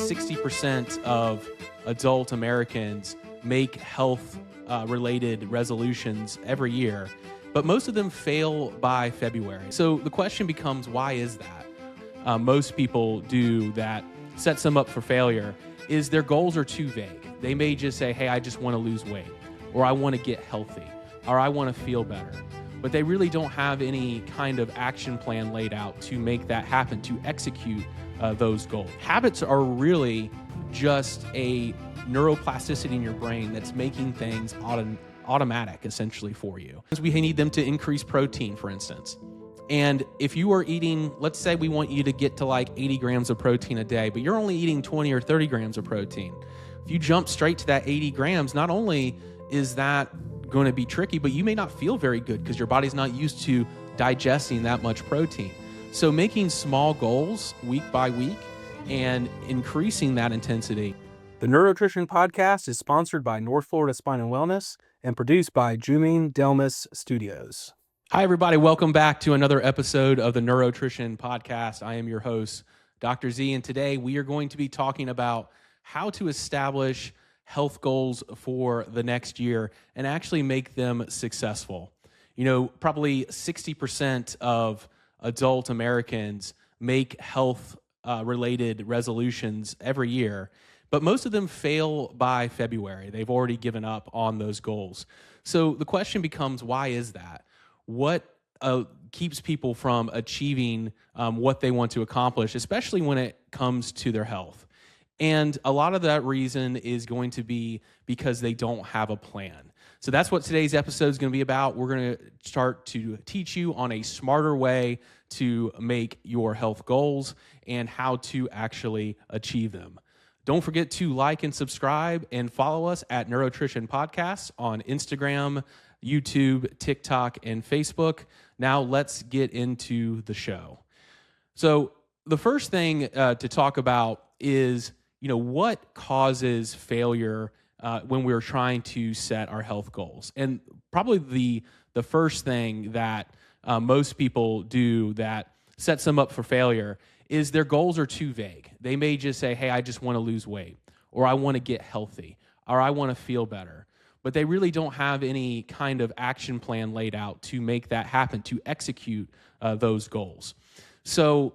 60% of adult Americans make health related resolutions every year, but most of them fail by February. So the question becomes, why is that? Most people do that sets them up for failure is their goals are too vague. They may just say, hey, I just want to lose weight, or I want to get healthy, or I want to feel better. But they really don't have any kind of action plan laid out to make that happen, to execute those goals. Habits are really just a neuroplasticity in your brain that's making things automatic essentially for you. We need them to increase protein, for instance. And if you are eating, let's say we want you to get to like 80 grams of protein a day, but you're only eating 20 or 30 grams of protein. If you jump straight to that 80 grams, not only is that going to be tricky, but you may not feel very good because your body's not used to digesting that much protein. So making small goals week by week and increasing that intensity. The Neuronutrition Podcast is sponsored by North Florida Spine and Wellness and produced by Juming Delmas Studios. Hi, everybody. Welcome back to another episode of the Neuronutrition Podcast. I am your host, Dr. Z, and today we are going to be talking about how to establish health goals for the next year and actually make them successful. You know, probably 60% of adult Americans make health related resolutions every year, but most of them fail by February. They've already given up on those goals. So the question becomes, why is that? What keeps people from achieving what they want to accomplish, especially when it comes to their health? And a lot of that reason is going to be because they don't have a plan. So that's what today's episode is going to be about. We're going to start to teach you on a smarter way to make your health goals and how to actually achieve them. Don't forget to like and subscribe and follow us at Neuronutrition Podcasts on Instagram, YouTube, TikTok, and Facebook. Now let's get into the show. So the first thing to talk about is, what causes failure when we're trying to set our health goals? And probably the first thing that most people do that sets them up for failure is their goals are too vague. They may just say, hey, I just want to lose weight, or I want to get healthy, or I want to feel better. But they really don't have any kind of action plan laid out to make that happen, to execute those goals. So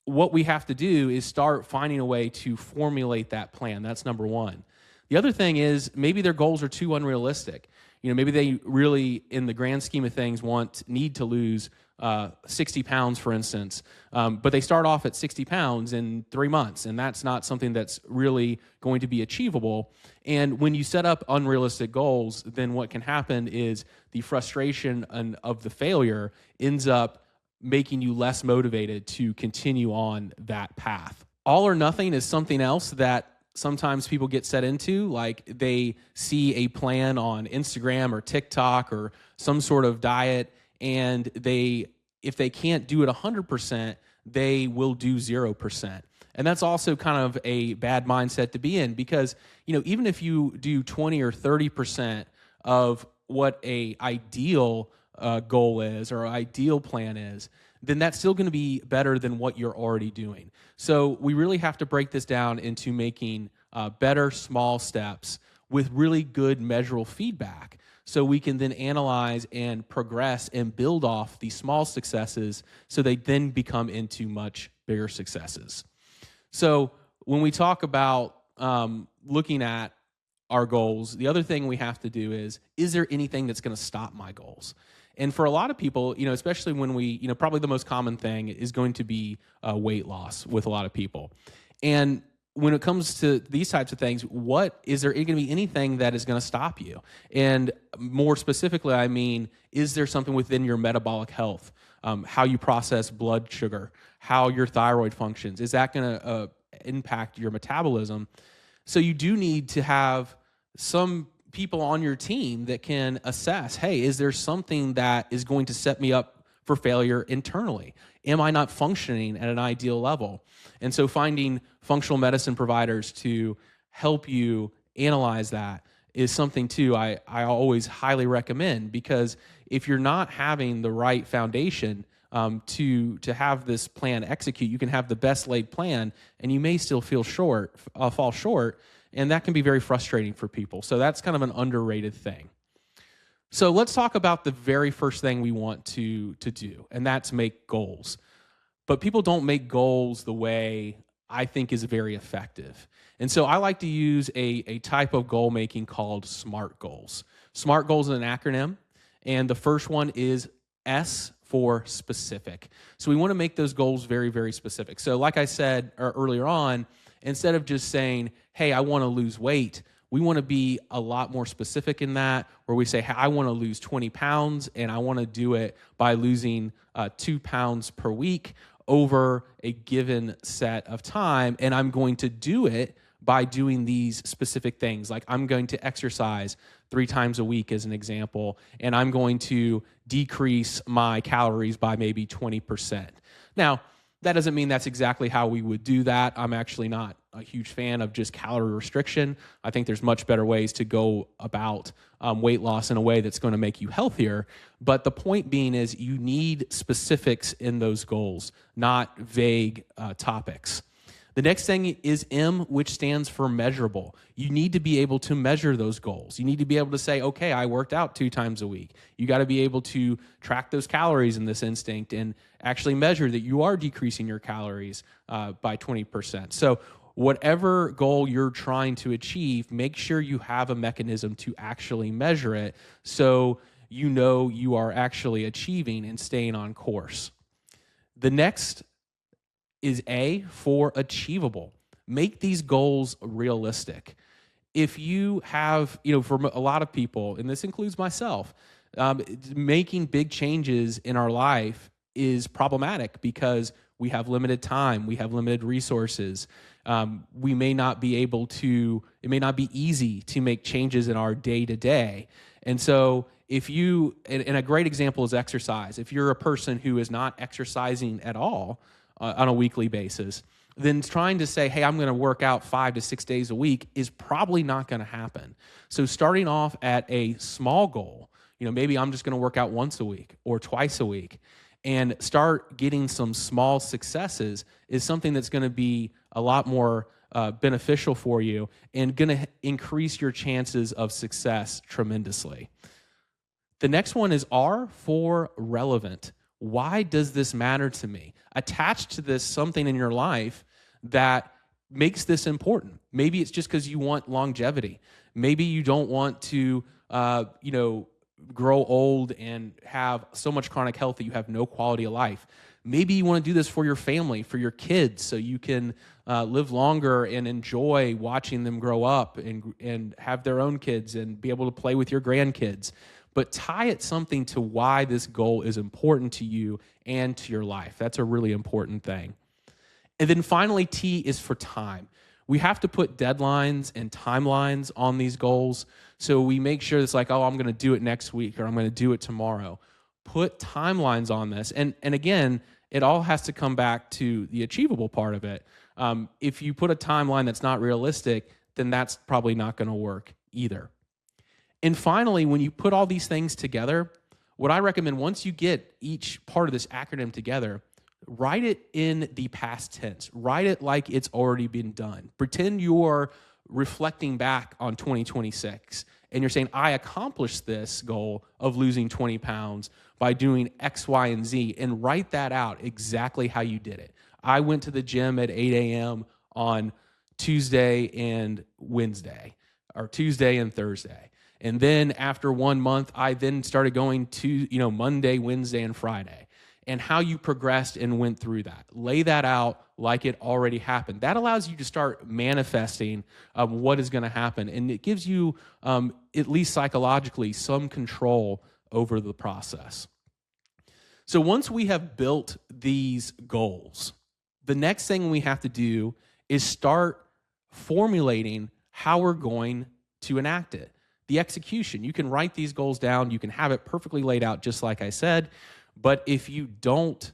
what we have to do is start finding a way to formulate that plan. That's number one. The other thing is maybe their goals are too unrealistic. Maybe they really, in the grand scheme of things, need to lose 60 pounds, for instance, but they start off at 60 pounds in 3 months, and that's not something that's really going to be achievable. And when you set up unrealistic goals, then what can happen is the frustration of the failure ends up making you less motivated to continue on that path. All or nothing is something else that sometimes people get set into, like they see a plan on Instagram or TikTok or some sort of diet, and if they can't do it 100%, they will do 0%. And that's also kind of a bad mindset to be in because, even if you do 20 or 30% of what a ideal goal is or ideal plan is, then that's still going to be better than what you're already doing. So we really have to break this down into making better small steps with really good measurable feedback, so we can then analyze and progress and build off these small successes so they then become into much bigger successes. So when we talk about looking at our goals, the other thing we have to do is there anything that's going to stop my goals? And for a lot of people, especially when we, probably the most common thing is going to be weight loss with a lot of people. And when it comes to these types of things, is there going to be anything that is going to stop you? And more specifically, I mean, is there something within your metabolic health, how you process blood sugar, how your thyroid functions? Is that going to impact your metabolism? So you do need to have some people on your team that can assess, hey, is there something that is going to set me up for failure internally? Am I not functioning at an ideal level? And so finding functional medicine providers to help you analyze that is something too I always highly recommend, because if you're not having the right foundation to have this plan execute. You can have the best laid plan, and you may still fall short, and that can be very frustrating for people. So that's kind of an underrated thing. So let's talk about the very first thing we want to do, and that's make goals. But people don't make goals the way I think is very effective. And so I like to use a type of goal making called SMART goals. SMART goals is an acronym, and the first one is S for specific. So we want to make those goals very, very specific. So like I said earlier on, instead of just saying, hey, I want to lose weight, we want to be a lot more specific in that, where we say, hey, I want to lose 20 pounds, and I want to do it by losing 2 pounds per week over a given set of time, and I'm going to do it by doing these specific things. Like I'm going to exercise 3 times a week as an example, and I'm going to decrease my calories by maybe 20%. Now, that doesn't mean that's exactly how we would do that. I'm actually not a huge fan of just calorie restriction. I think there's much better ways to go about weight loss in a way that's going to make you healthier. But the point being is you need specifics in those goals, not vague topics. The next thing is M, which stands for measurable. You need to be able to measure those goals. You need to be able to say, okay, I worked out 2 times a week. You got to be able to track those calories in this instinct and actually measure that you are decreasing your calories by 20%. So whatever goal you're trying to achieve, make sure you have a mechanism to actually measure it so you know you are actually achieving and staying on course. The next is A for achievable. Make these goals realistic. If you have, for a lot of people, and this includes myself, making big changes in our life is problematic because we have limited time, we have limited resources. We may not be able to, it may not be easy to make changes in our day to day. And so if you, and a great example is exercise. If you're a person who is not exercising at all, on a weekly basis, then trying to say, hey, I'm going to work out 5 to 6 days a week is probably not going to happen. So starting off at a small goal, maybe I'm just going to work out once a week or twice a week, and start getting some small successes is something that's going to be a lot more beneficial for you and going to increase your chances of success tremendously. The next one is R for relevant. Why does this matter to me? Attach to this something in your life that makes this important. Maybe it's just because you want longevity. Maybe you don't want to, grow old and have so much chronic health that you have no quality of life. Maybe you want to do this for your family, for your kids, so you can live longer and enjoy watching them grow up and have their own kids and be able to play with your grandkids. But tie it something to why this goal is important to you and to your life. That's a really important thing. And then finally, T is for time. We have to put deadlines and timelines on these goals. So we make sure it's like, oh, I'm going to do it next week or I'm going to do it tomorrow. Put timelines on this. And again, it all has to come back to the achievable part of it. If you put a timeline that's not realistic, then that's probably not going to work either. And finally, when you put all these things together, what I recommend, once you get each part of this acronym together, write it in the past tense. Write it like it's already been done. Pretend you're reflecting back on 2026 and you're saying, I accomplished this goal of losing 20 pounds by doing X, Y, and Z, and write that out exactly how you did it. I went to the gym at 8 a.m. on Tuesday and Wednesday, or Tuesday and Thursday. And then after 1 month, I then started going to, Monday, Wednesday, and Friday, and how you progressed and went through that. Lay that out like it already happened. That allows you to start manifesting what is going to happen. And it gives you, at least psychologically, some control over the process. So once we have built these goals, the next thing we have to do is start formulating how we're going to enact it. The execution. You can write these goals down. You can have it perfectly laid out, just like I said. But if you don't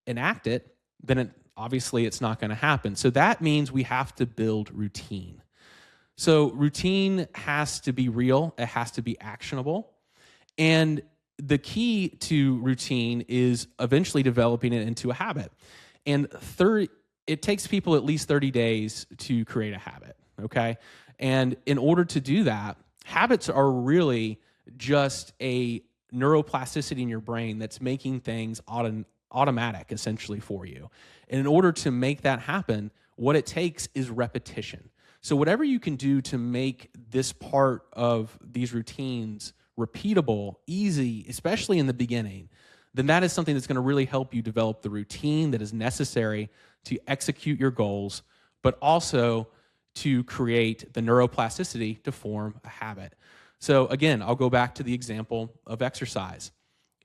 enact it, then obviously it's not going to happen. So that means we have to build routine. So routine has to be real. It has to be actionable. And the key to routine is eventually developing it into a habit. And it takes people at least 30 days to create a habit, okay? And in order to do that, habits are really just a neuroplasticity in your brain that's making things automatic essentially for you. And in order to make that happen, what it takes is repetition. So whatever you can do to make this part of these routines repeatable, easy, especially in the beginning, then that is something that's going to really help you develop the routine that is necessary to execute your goals, but also to create the neuroplasticity to form a habit. So again, I'll go back to the example of exercise.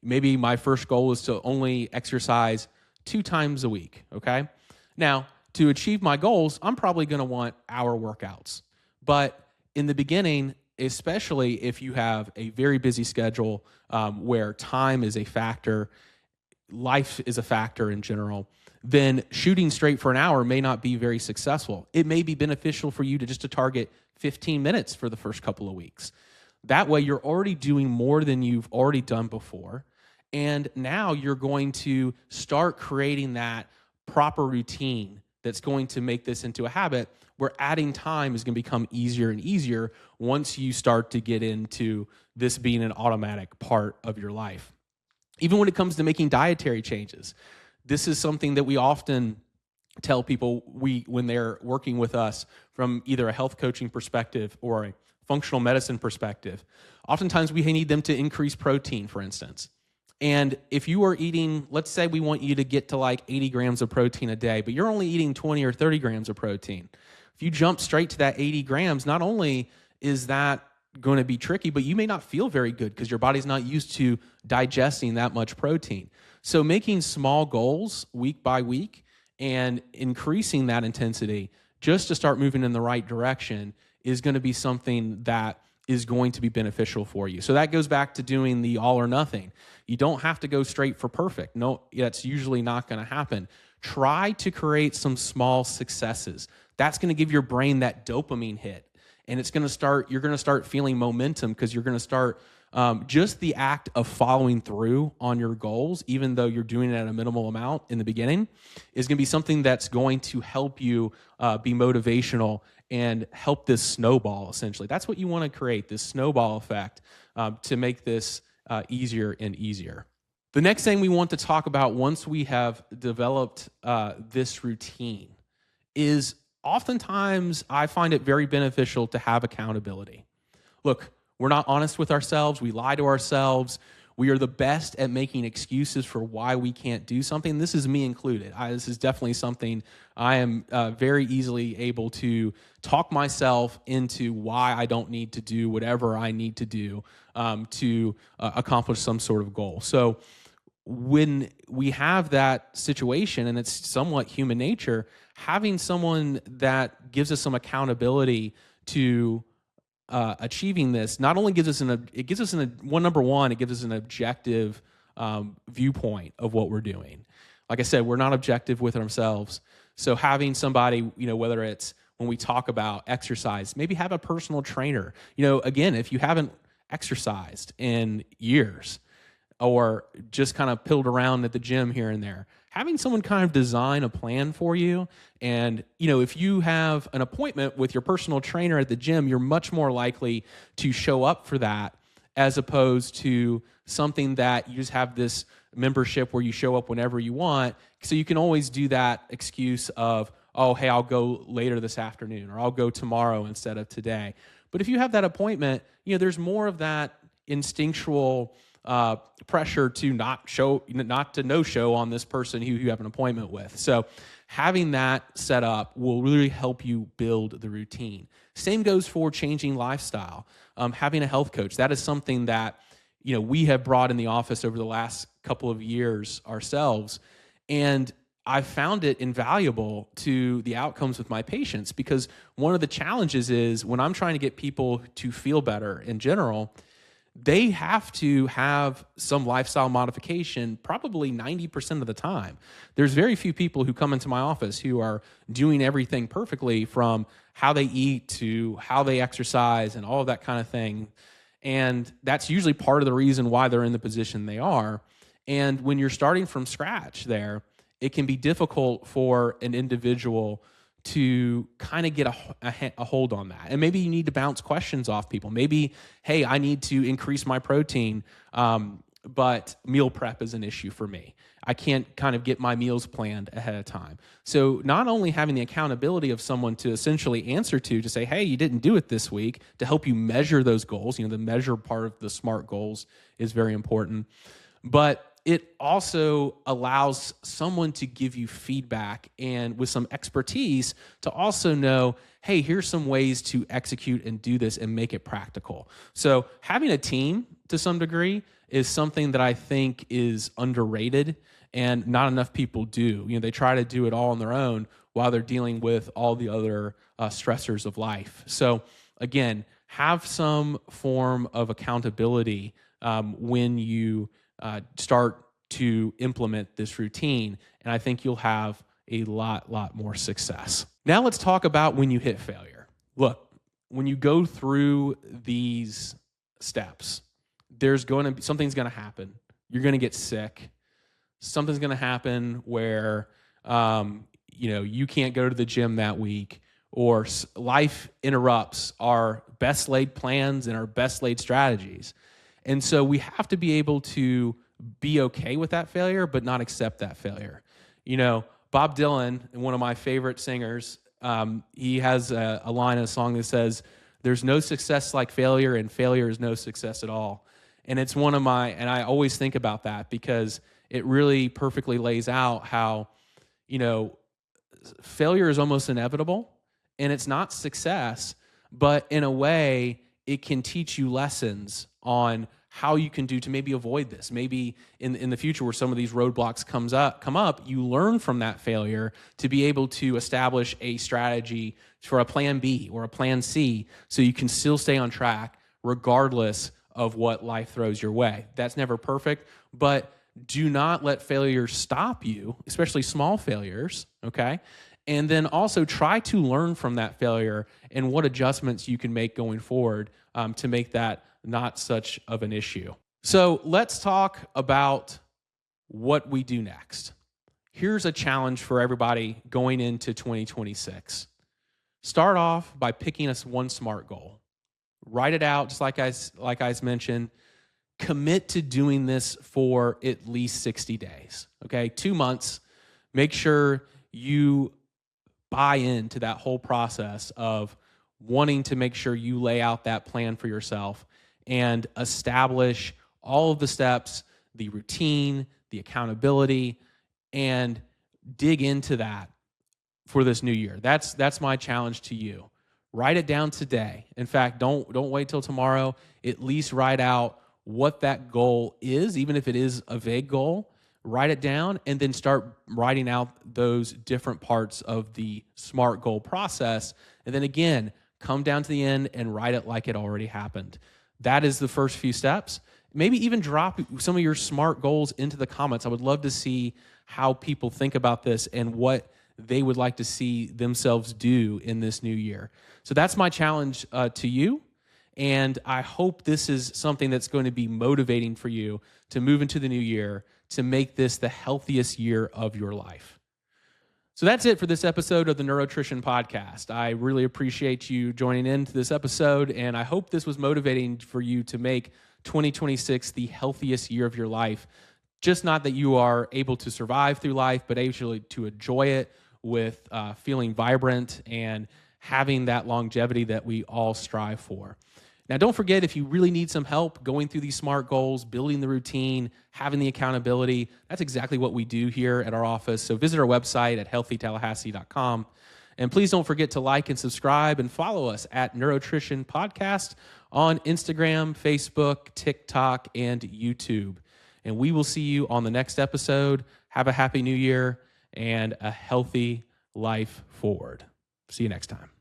Maybe my first goal is to only exercise 2 times a week, okay? Now, to achieve my goals, I'm probably going to want hour workouts. But in the beginning, especially if you have a very busy schedule where time is a factor, life is a factor in general, then shooting straight for an hour may not be very successful. It may be beneficial for you to target 15 minutes for the first couple of weeks. That way, you're already doing more than you've already done before. And now you're going to start creating that proper routine that's going to make this into a habit where adding time is going to become easier and easier once you start to get into this being an automatic part of your life. Even when it comes to making dietary changes, this is something that we often tell people when they're working with us from either a health coaching perspective or a functional medicine perspective. Oftentimes we need them to increase protein, for instance. And if you are eating, let's say we want you to get to like 80 grams of protein a day, but you're only eating 20 or 30 grams of protein. If you jump straight to that 80 grams, not only is that going to be tricky, but you may not feel very good because your body's not used to digesting that much protein. So making small goals week by week and increasing that intensity just to start moving in the right direction is going to be something that is going to be beneficial for you. So that goes back to doing the all or nothing. You don't have to go straight for perfect. No, that's usually not going to happen. Try to create some small successes. That's going to give your brain that dopamine hit. And you're going to start feeling momentum because you're going to start just the act of following through on your goals, even though you're doing it at a minimal amount in the beginning, is going to be something that's going to help you be motivational and help this snowball, essentially. That's what you want to create, this snowball effect to make this easier and easier. The next thing we want to talk about once we have developed this routine is oftentimes I find it very beneficial to have accountability. Look, we're not honest with ourselves. We lie to ourselves. We are the best at making excuses for why we can't do something. This is me included. This is definitely something I am very easily able to talk myself into why I don't need to do whatever I need to do to accomplish some sort of goal. So when we have that situation, and it's somewhat human nature, having someone that gives us some accountability to achieving this not only gives us it gives us an objective viewpoint of what we're doing. Like I said, we're not objective with ourselves. So having somebody, whether it's when we talk about exercise, maybe have a personal trainer. Again, if you haven't exercised in years or just kind of pilled around at the gym here and there, having someone kind of design a plan for you. And, if you have an appointment with your personal trainer at the gym, you're much more likely to show up for that as opposed to something that you just have this membership where you show up whenever you want. So you can always do that excuse of, oh, hey, I'll go later this afternoon or I'll go tomorrow instead of today. But if you have that appointment, there's more of that instinctual pressure to not to no show on this person who you have an appointment with. So having that set up will really help you build the routine. Same goes for changing lifestyle. Having a health coach, that is something that we have brought in the office over the last couple of years ourselves, and I've found it invaluable to the outcomes with my patients, because one of the challenges is when I'm trying to get people to feel better in general, they have to have some lifestyle modification probably 90% of the time. There's very few people who come into my office who are doing everything perfectly, from how they eat to how they exercise and all of that kind of thing. And that's usually part of the reason why they're in the position they are. And when you're starting from scratch there, it can be difficult for an individual to kind of get a hold on that. And maybe you need to bounce questions off people. Maybe, hey, I need to increase my protein, but meal prep is an issue for me. I can't kind of get my meals planned ahead of time. So not only having the accountability of someone to essentially answer to say, hey, you didn't do it this week, to help you measure those goals. The measure part of the SMART goals is very important. But it also allows someone to give you feedback and with some expertise to also know, hey, here's some ways to execute and do this and make it practical. So having a team to some degree is something that I think is underrated and not enough people do. They try to do it all on their own while they're dealing with all the other stressors of life. So again, have some form of accountability when you start to implement this routine, and I think you'll have a lot more success. Now let's talk about when you hit failure. Look, when you go through these steps, something's going to happen. You're going to get sick. Something's going to happen where you can't go to the gym that week, or life interrupts our best laid plans and our best laid strategies. And so we have to be able to be okay with that failure, but not accept that failure. Bob Dylan, one of my favorite singers, he has a line in a song that says, "There's no success like failure, and failure is no success at all." And it's and I always think about that because it really perfectly lays out how, failure is almost inevitable, and it's not success, but in a way, it can teach you lessons on how you can do to maybe avoid this. Maybe in the future where some of these roadblocks come up, you learn from that failure to be able to establish a strategy for a plan B or a plan C so you can still stay on track regardless of what life throws your way. That's never perfect, but do not let failure stop you, especially small failures, okay? And then also try to learn from that failure and what adjustments you can make going forward to make that not such of an issue. So let's talk about what we do next. Here's a challenge for everybody going into 2026. Start off by picking us one SMART goal. Write it out, just like I mentioned. Commit to doing this for at least 60 days, okay? 2 months. Make sure you buy into that whole process of wanting to make sure you lay out that plan for yourself and establish all of the steps, the routine, the accountability, and dig into that for this new year. That's my challenge to you. Write it down today. In fact, don't wait till tomorrow. At least write out what that goal is, even if it is a vague goal. Write it down and then start writing out those different parts of the SMART goal process. And then again, come down to the end and write it like it already happened. That is the first few steps. Maybe even drop some of your SMART goals into the comments. I would love to see how people think about this and what they would like to see themselves do in this new year. So that's my challenge to you. And I hope this is something that's going to be motivating for you to move into the new year to make this the healthiest year of your life. So that's it for this episode of the Neurotrition Podcast. I really appreciate you joining in to this episode, and I hope this was motivating for you to make 2026 the healthiest year of your life. Just not that you are able to survive through life, but actually to enjoy it with feeling vibrant and having that longevity that we all strive for. Now, don't forget, if you really need some help going through these SMART goals, building the routine, having the accountability, that's exactly what we do here at our office. So visit our website at healthytallahassee.com. And please don't forget to like and subscribe and follow us at Neurotrition Podcast on Instagram, Facebook, TikTok, and YouTube. And we will see you on the next episode. Have a happy new year and a healthy life forward. See you next time.